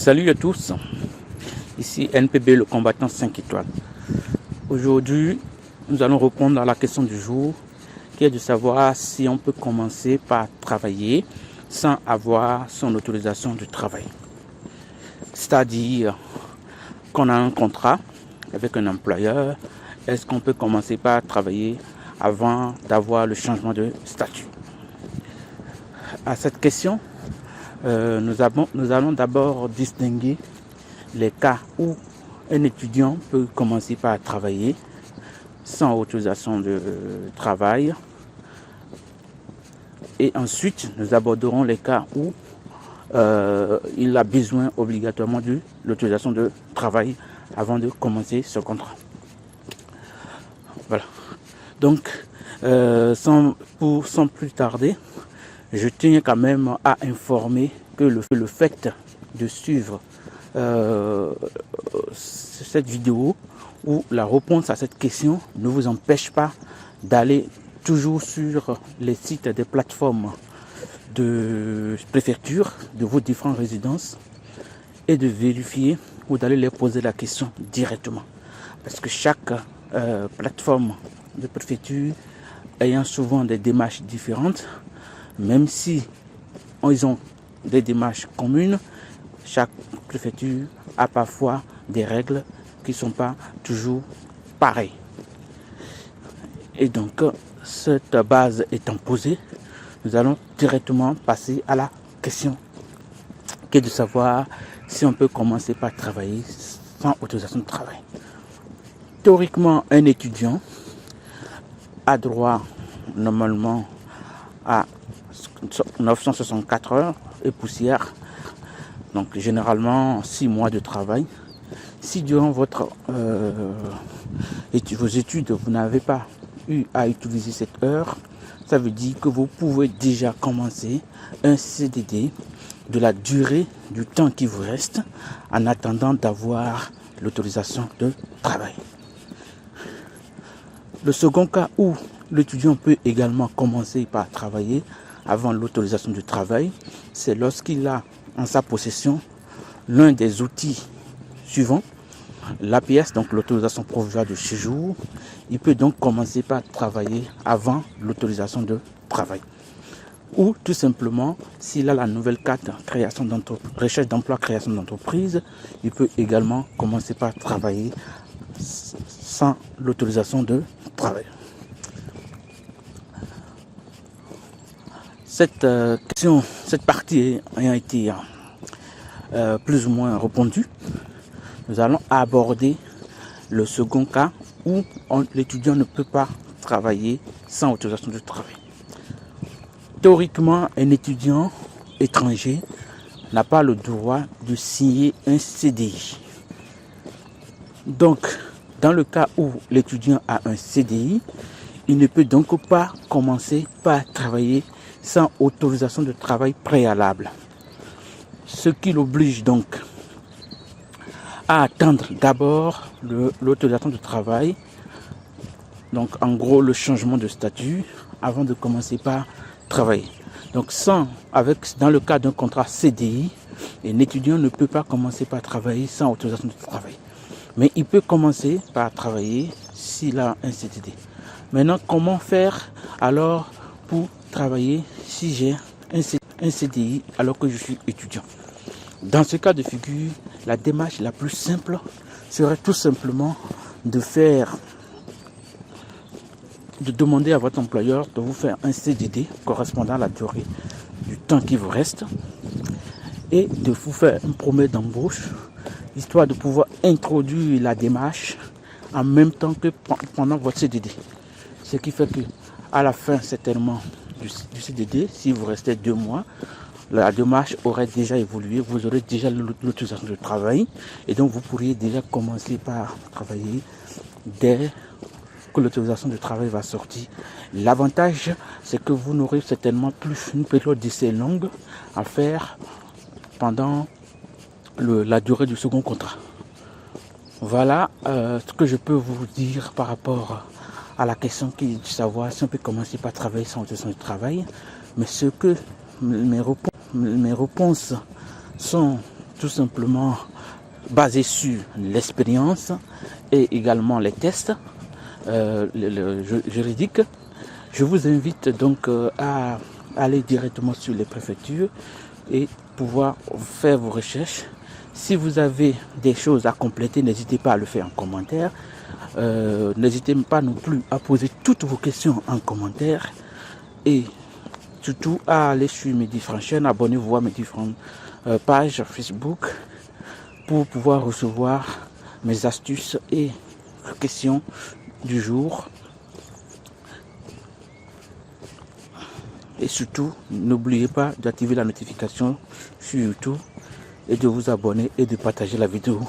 Salut à tous, ici NPB le combattant 5 étoiles. Aujourd'hui, nous allons répondre à la question du jour qui est de savoir si on peut commencer par travailler sans avoir son autorisation de travail. C'est-à-dire qu'on a un contrat avec un employeur, est-ce qu'on peut commencer par travailler avant d'avoir le changement de statut? À cette question, nous allons d'abord distinguer les cas où un étudiant peut commencer par travailler sans autorisation de travail. Et ensuite, nous aborderons les cas où il a besoin obligatoirement de l'autorisation de travail avant de commencer ce contrat. Voilà. Donc, sans plus tarder, je tiens quand même à informer que le fait de suivre cette vidéo ou la réponse à cette question ne vous empêche pas d'aller toujours sur les sites des plateformes de préfecture de vos différentes résidences et de vérifier ou d'aller leur poser la question directement. Parce que chaque plateforme de préfecture ayant souvent des démarches différentes, même si ils ont des démarches communes, chaque préfecture a parfois des règles qui ne sont pas toujours pareilles. Et donc, cette base étant posée, nous allons directement passer à la question qui est de savoir si on peut commencer par travailler sans autorisation de travail. Théoriquement, un étudiant a droit normalement à 964 heures et poussière, donc généralement 6 mois de travail. Si durant vos études vous n'avez pas eu à utiliser cette heure, ça veut dire que vous pouvez déjà commencer un CDD de la durée du temps qui vous reste en attendant d'avoir l'autorisation de travail. Le second cas où l'étudiant peut également commencer par travailler avant l'autorisation de travail, c'est lorsqu'il a en sa possession l'un des outils suivants, l'APS, donc l'autorisation provisoire de séjour. Il peut donc commencer par travailler avant l'autorisation de travail. Ou tout simplement, s'il a la nouvelle carte recherche d'emploi, création d'entreprise, il peut également commencer par travailler sans l'autorisation de travail. Cette partie ayant été plus ou moins répondue, nous allons aborder le second cas où l'étudiant ne peut pas travailler sans autorisation de travail. Théoriquement, un étudiant étranger n'a pas le droit de signer un CDI. Donc, dans le cas où l'étudiant a un CDI, il ne peut donc pas commencer par travailler sans autorisation de travail préalable. Ce qui l'oblige donc à attendre d'abord l'autorisation de travail, donc en gros le changement de statut, avant de commencer par travailler. Donc dans le cas d'un contrat CDI, un étudiant ne peut pas commencer par travailler sans autorisation de travail. Mais il peut commencer par travailler s'il a un CDD. Maintenant, comment faire alors pour travailler si j'ai un CDI alors que je suis étudiant? Dans ce cas de figure, la démarche la plus simple serait tout simplement de demander à votre employeur de vous faire un CDD correspondant à la durée du temps qui vous reste et de vous faire une promesse d'embauche, histoire de pouvoir introduire la démarche en même temps que pendant votre CDD. Ce qui fait que à la fin certainement du CDD, si vous restez 2 mois, la démarche aurait déjà évolué, vous aurez déjà l'autorisation de travail et donc vous pourriez déjà commencer par travailler dès que l'autorisation de travail va sortir. L'avantage, c'est que vous n'aurez certainement plus une période d'essai longue à faire pendant la durée du second contrat. Voilà ce que je peux vous dire par rapport à la question qui est de savoir si on peut commencer par travailler sans autorisation de travail. Mais ce que mes réponses sont tout simplement basé sur l'expérience et également les tests juridiques. Je vous invite donc à aller directement sur les préfectures et pouvoir faire vos recherches. Si vous avez des choses à compléter, n'hésitez pas à le faire en commentaire. N'hésitez pas non plus à poser toutes vos questions en commentaire. Et surtout à aller sur mes différentes chaînes, abonnez-vous à mes différentes pages Facebook pour pouvoir recevoir mes astuces et questions du jour. Et surtout, n'oubliez pas d'activer la notification sur YouTube et de vous abonner et de partager la vidéo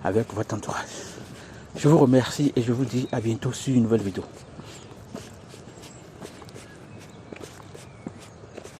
avec votre entourage. Je vous remercie et je vous dis à bientôt sur une nouvelle vidéo.